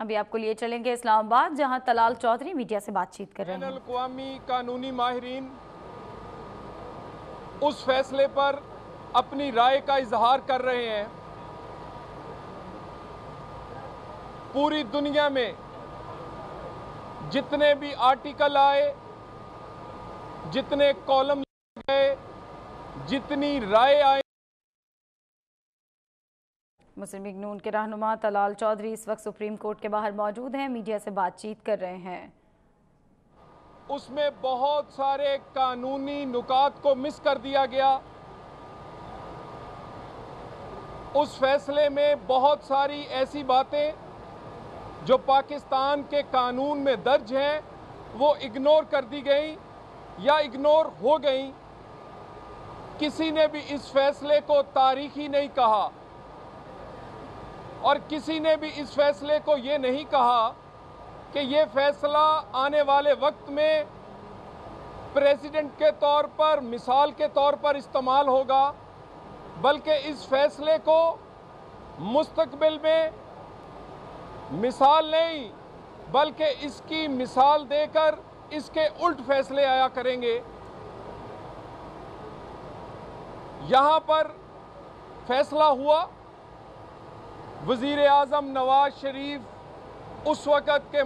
अभी आपको लिए चलेंगे इस्लामाबाद, जहां तलाल चौधरी मीडिया से बातचीत कर रहे हैं। अक़वामी कानूनी माहिरीन उस फैसले पर अपनी राय का इजहार कर रहे हैं। पूरी दुनिया में जितने भी आर्टिकल आए, जितने कॉलम गए, जितनी राय आई, मुस्लिम लीग नून के रहनुमा तलाल चौधरी इस वक्त सुप्रीम कोर्ट के बाहर मौजूद हैं, मीडिया से बातचीत कर रहे हैं। उसमें बहुत सारे कानूनी नुकात को मिस कर दिया गया। उस फैसले में बहुत सारी ऐसी बातें जो पाकिस्तान के कानून में दर्ज हैं वो इग्नोर कर दी गई या इग्नोर हो गई। किसी ने भी इस फैसले को तारीखी नहीं कहा और किसी ने भी इस फैसले को ये नहीं कहा कि ये फैसला आने वाले वक्त में प्रेसिडेंट के तौर पर, मिसाल के तौर पर इस्तेमाल होगा, बल्कि इस फैसले को मुस्तकबिल में मिसाल नहीं बल्कि इसकी मिसाल देकर इसके उल्ट फैसले आया करेंगे। यहाँ पर फैसला हुआ, वज़ीर आज़म नवाज शरीफ उस वक़्त के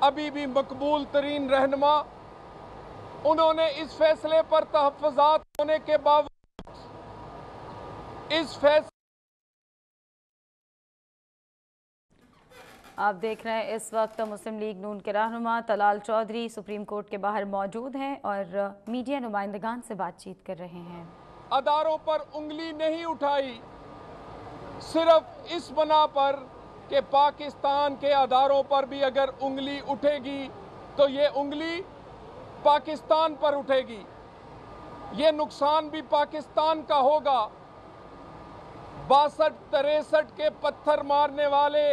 अभी भी मकबूल तरीन रहनुमा, उन्होंने इस फैसले पर तहफ़्फ़ुज़ात होने के बावजूद इस फैसले। आप देख रहे हैं इस वक्त मुस्लिम लीग नून के रहनुमा तलाल चौधरी सुप्रीम कोर्ट के बाहर मौजूद हैं और मीडिया नुमाइंदगान से बातचीत कर रहे हैं। अदारों पर उंगली नहीं उठाई सिर्फ इस बना पर कि पाकिस्तान के अदारों पर भी अगर उंगली उठेगी तो ये उंगली पाकिस्तान पर उठेगी, ये नुकसान भी पाकिस्तान का होगा। 62-63 के पत्थर मारने वाले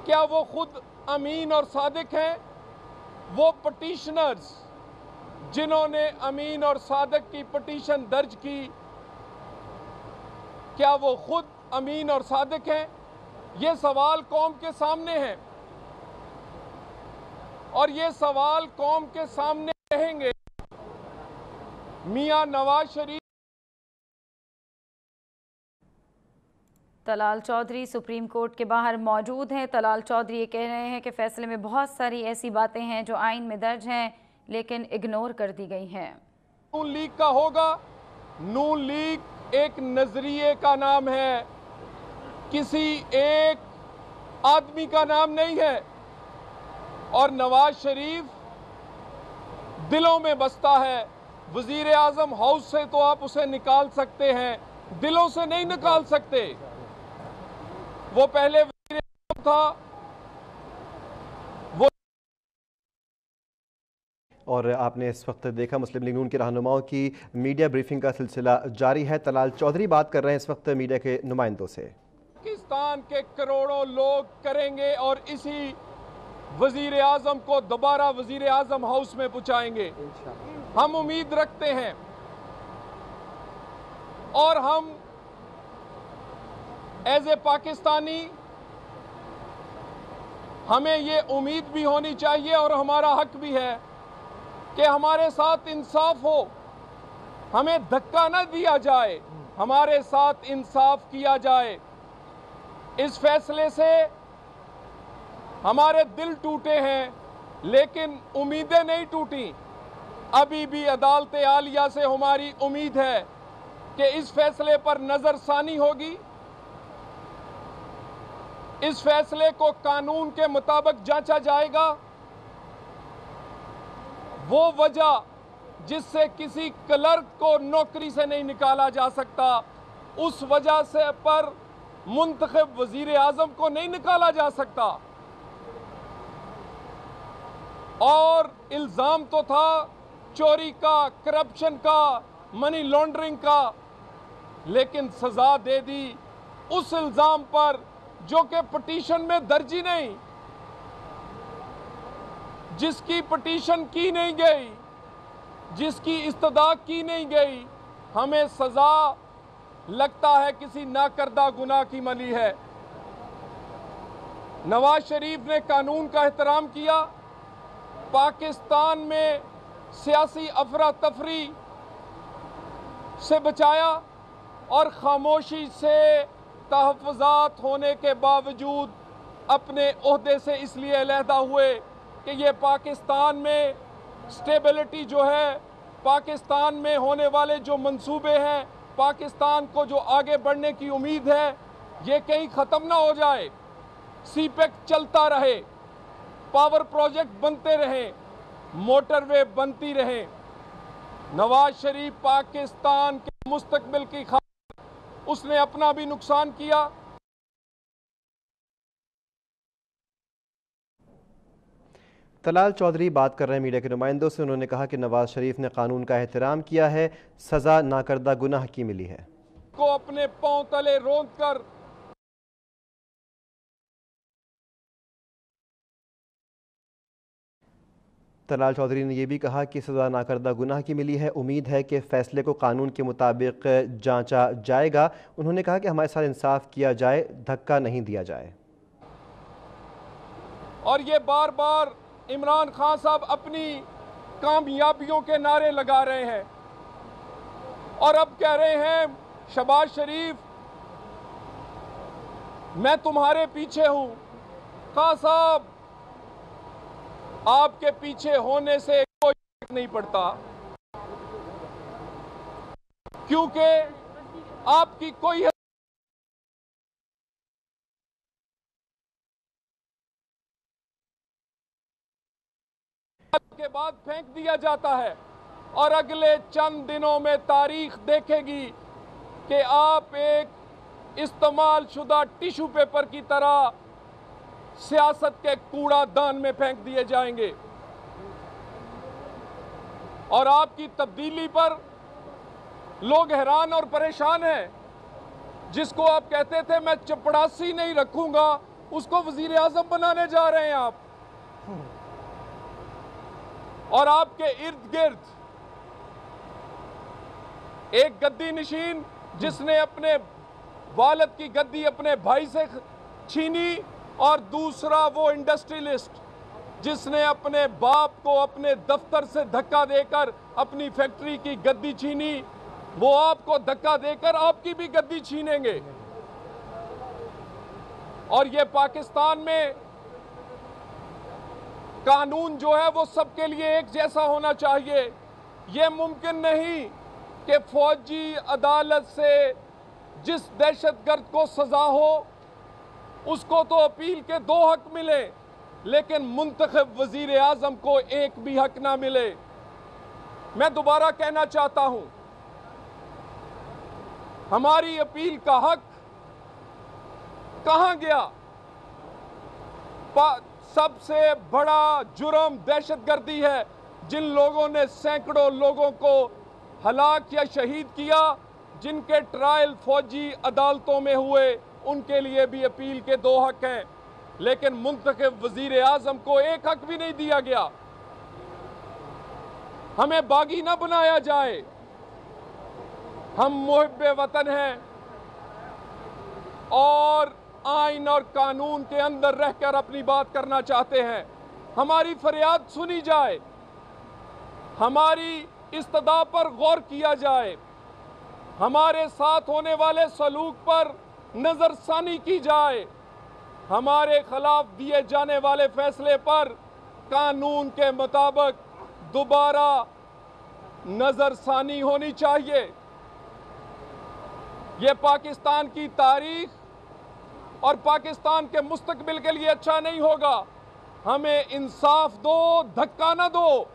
क्या वो खुद अमीन और सादिक हैं? वो पटिशनर्स जिन्होंने अमीन और सादिक की पटिशन दर्ज की, क्या वो खुद अमीन और सादिक हैं? ये सवाल कौम के सामने है और ये सवाल कौम के सामने रहेंगे। मियां नवाज शरीफ। तलाल चौधरी सुप्रीम कोर्ट के बाहर मौजूद हैं। तलाल चौधरी ये कह रहे हैं कि फैसले में बहुत सारी ऐसी बातें हैं जो आइन में दर्ज हैं लेकिन इग्नोर कर दी गई हैं। नून लीग का होगा। नून लीग एक नजरिए का नाम है, किसी एक आदमी का नाम नहीं है और नवाज शरीफ दिलों में बसता है। वजीर आजम हाउस से तो आप उसे निकाल सकते हैं, दिलों से नहीं निकाल सकते। वो पहले वजीर आजम था, वो। और आपने इस वक्त देखा मुस्लिम लीग नून के रहनुमाओं की मीडिया ब्रीफिंग का सिलसिला जारी है। तलाल चौधरी बात कर रहे हैं इस वक्त मीडिया के नुमाइंदों से। पाकिस्तान के करोड़ों लोग करेंगे और इसी वजीर आजम को दोबारा वजीर आजम हाउस में पहुंचाएंगे। हम उम्मीद रखते हैं और हम एज ए पाकिस्तानी हमें ये उम्मीद भी होनी चाहिए और हमारा हक भी है कि हमारे साथ इंसाफ हो, हमें धक्का न दिया जाए, हमारे साथ इंसाफ किया जाए। इस फैसले से हमारे दिल टूटे हैं लेकिन उम्मीदें नहीं टूटी। अभी भी अदालत आलिया से हमारी उम्मीद है कि इस फैसले पर नजरसानी होगी, इस फैसले को कानून के मुताबिक जांचा जाएगा। वो वजह जिससे किसी क्लर्क को नौकरी से नहीं निकाला जा सकता, उस वजह से पर मुंतखब वजीर आजम को नहीं निकाला जा सकता। और इल्जाम तो था चोरी का, करप्शन का, मनी लॉन्ड्रिंग का, लेकिन सजा दे दी उस इल्जाम पर जो कि पटिशन में दर्ज ही नहीं, जिसकी पटिशन की नहीं गई, जिसकी इस्तदा की नहीं गई। हमें सजा लगता है किसी नाकर्दा गुनाह की मिली है। नवाज शरीफ ने कानून का एहतराम किया, पाकिस्तान में सियासी अफरा तफरी से बचाया और खामोशी से तहफ़्फ़ुज़ात होने के बावजूद अपने ओहदे से इसलिए अलहदा हुए कि ये पाकिस्तान में स्टेबिलिटी जो है, पाकिस्तान में होने वाले जो मंसूबे हैं, पाकिस्तान को जो आगे बढ़ने की उम्मीद है, ये कहीं ख़त्म ना हो जाए। सीपेक चलता रहे, पावर प्रोजेक्ट बनते रहें, मोटरवे बनती रहें। नवाज शरीफ पाकिस्तान के मुस्तकबिल की खातिर उसने अपना भी नुकसान किया। तलाल चौधरी बात कर रहे हैं मीडिया के नुमाइंदों से। उन्होंने कहा कि नवाज शरीफ ने कानून का एहतराम किया है, सजा नाकर्दा गुनाह की मिली है। को अपने पांव तले रोंद कर तलाल चौधरी ने यह भी कहा कि सजा नाकर्दा गुनाह की मिली है। उम्मीद है कि फैसले को कानून के मुताबिक जांचा जाएगा। उन्होंने कहा कि हमारे साथ इंसाफ किया जाए, धक्का नहीं दिया जाए। और ये बार बार इमरान खान साहब अपनी कामयाबियों के नारे लगा रहे हैं और अब कह रहे हैं शहबाज शरीफ मैं तुम्हारे पीछे हूं। खान साहब आपके पीछे होने से कोई फर्क नहीं पड़ता, क्योंकि आपकी कोई के बाद फेंक दिया जाता है और अगले चंद दिनों में तारीख देखेगी कि आप एक इस्तेमाल शुदा टिश्यू पेपर की तरह सियासत के कूड़ादान में फेंक दिए जाएंगे। और आपकी तब्दीली पर लोग हैरान और परेशान हैं। जिसको आप कहते थे मैं चपड़ासी नहीं रखूंगा, उसको वजीर आजम बनाने जा रहे हैं आप। और आपके इर्द गिर्द एक गद्दी नशीन जिसने अपने वालिद की गद्दी अपने भाई से छीनी, और दूसरा वो इंडस्ट्रियलिस्ट जिसने अपने बाप को अपने दफ्तर से धक्का देकर अपनी फैक्ट्री की गद्दी छीनी, वो आपको धक्का देकर आपकी भी गद्दी छीनेंगे। और ये पाकिस्तान में कानून जो है वो सबके लिए एक जैसा होना चाहिए। ये मुमकिन नहीं कि फौजी अदालत से जिस दहशतगर्द को सजा हो उसको तो अपील के 2 हक मिले, लेकिन मुंतखब वजीर आजम को एक भी हक ना मिले। मैं दोबारा कहना चाहता हूं, हमारी अपील का हक कहां गया? सबसे बड़ा जुर्म दहशतगर्दी है। जिन लोगों ने सैकड़ों लोगों को हलाक या शहीद किया, जिनके ट्रायल फौजी अदालतों में हुए, उनके लिए भी अपील के 2 हक हैं, लेकिन मुंतखब वजीर आजम को एक हक भी नहीं दिया गया। हमें बागी ना बनाया जाए। हम मुहिब्बे वतन हैं और आइन और कानून के अंदर रहकर अपनी बात करना चाहते हैं। हमारी फरियाद सुनी जाए, हमारी इस्तदा पर गौर किया जाए, हमारे साथ होने वाले सलूक पर नजरसानी की जाए, हमारे खिलाफ दिए जाने वाले फैसले पर कानून के मुताबिक दोबारा नजरसानी होनी चाहिए। ये पाकिस्तान की तारीख और पाकिस्तान के मुस्तकबिल के लिए अच्छा नहीं होगा। हमें इंसाफ दो, धक्का ना दो,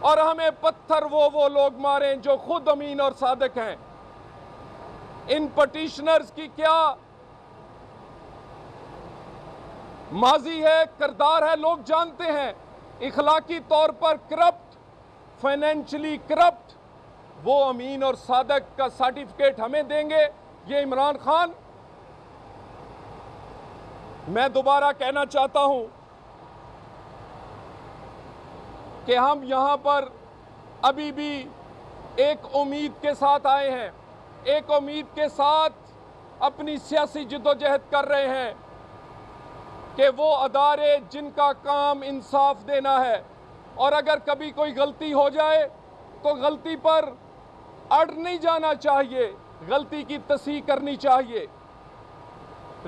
और हमें पत्थर वो लोग मारें जो खुद अमीन और सादिक हैं। इन पटिशनर्स की क्या माजी है, किरदार है, लोग जानते हैं। इखलाकी तौर पर करप्ट, फाइनेंशियली करप्ट, वो अमीन और सादिक का सर्टिफिकेट हमें देंगे, ये इमरान खान। मैं दोबारा कहना चाहता हूं कि हम यहां पर अभी भी एक उम्मीद के साथ आए हैं, एक उम्मीद के साथ अपनी सियासी जिद्दोजहद कर रहे हैं कि वो अदारे जिनका काम इंसाफ देना है, और अगर कभी कोई गलती हो जाए तो गलती पर अड़ नहीं जाना चाहिए, गलती की तस्हीह करनी चाहिए,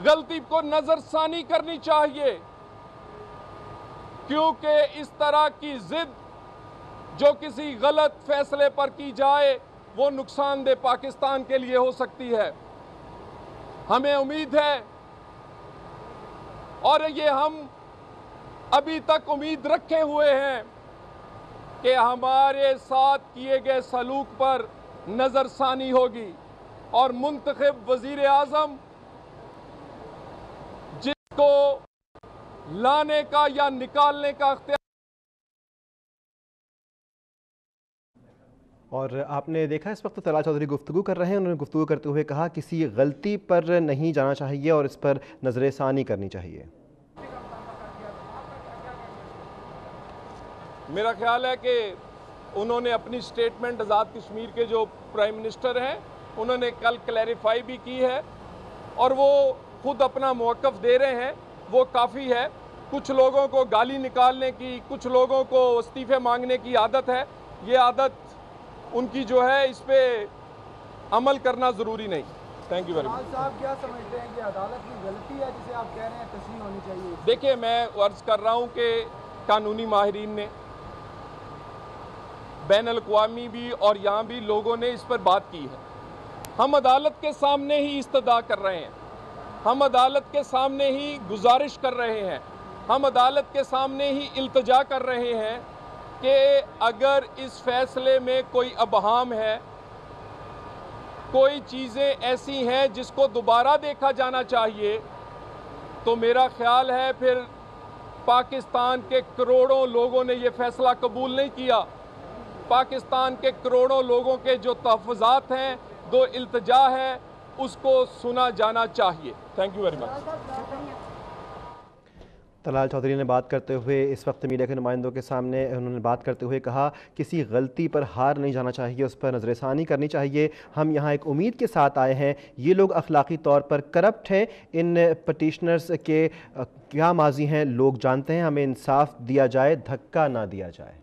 गलती को नजरसानी करनी चाहिए, क्योंकि इस तरह की जिद जो किसी गलत फैसले पर की जाए वो नुकसानदेह पाकिस्तान के लिए हो सकती है। हमें उम्मीद है, और ये हम अभी तक उम्मीद रखे हुए हैं कि हमारे साथ किए गए सलूक पर नजरसानी होगी और मुंतखब वजीर आजम जिसको लाने का या निकालने का अख्तियार। और आपने देखा इस वक्त तलाल चौधरी गुफ्तगू कर रहे हैं। उन्होंने गुफ्तगू करते हुए कहा किसी गलती पर नहीं जाना चाहिए और इस पर नजरसानी करनी चाहिए। मेरा ख्याल है कि उन्होंने अपनी स्टेटमेंट आज़ाद कश्मीर के जो प्राइम मिनिस्टर हैं उन्होंने कल क्लैरिफाई भी की है और वो खुद अपना मौक़िफ़ दे रहे हैं, वो काफ़ी है। कुछ लोगों को गाली निकालने की, कुछ लोगों को इस्तीफ़े मांगने की आदत है, ये आदत उनकी जो है इस पे अमल करना ज़रूरी नहीं। Thank you very much. साहब क्या समझते हैं कि अदालत की गलती है जिसे आप कह रहे हैं तस्लीम होनी चाहिए? देखिए, मैं अर्ज़ कर रहा हूँ कि कानूनी माहिरीन ने, बैन अल-अक़वामी भी और यहाँ भी लोगों ने इस पर बात की है। हम अदालत के सामने ही इस्तदा कर रहे हैं, हम अदालत के सामने ही गुजारिश कर रहे हैं, हम अदालत के सामने ही इल्तिजा कर रहे हैं कि अगर इस फैसले में कोई अबहाम है, कोई चीज़ें ऐसी हैं जिसको दोबारा देखा जाना चाहिए, तो मेरा ख्याल है फिर पाकिस्तान के करोड़ों लोगों ने ये फैसला कबूल नहीं किया। पाकिस्तान के करोड़ों लोगों के जो तहफ़्फ़ुज़ात हैं, जो इल्तिजा है, उसको सुना जाना चाहिए। Thank you very much. Talal Chaudhry ने बात करते हुए इस वक्त मीडिया के नुमाइंदों के सामने उन्होंने बात करते हुए कहा किसी गलती पर हार नहीं जाना चाहिए, उस पर नजरसानी करनी चाहिए। हम यहाँ एक उम्मीद के साथ आए हैं, ये लोग अखलाकी तौर पर करप्ट हैं, इन पटिशनर्स के क्या माजी हैं लोग जानते हैं, हमें इंसाफ दिया जाए, धक्का ना दिया जाए।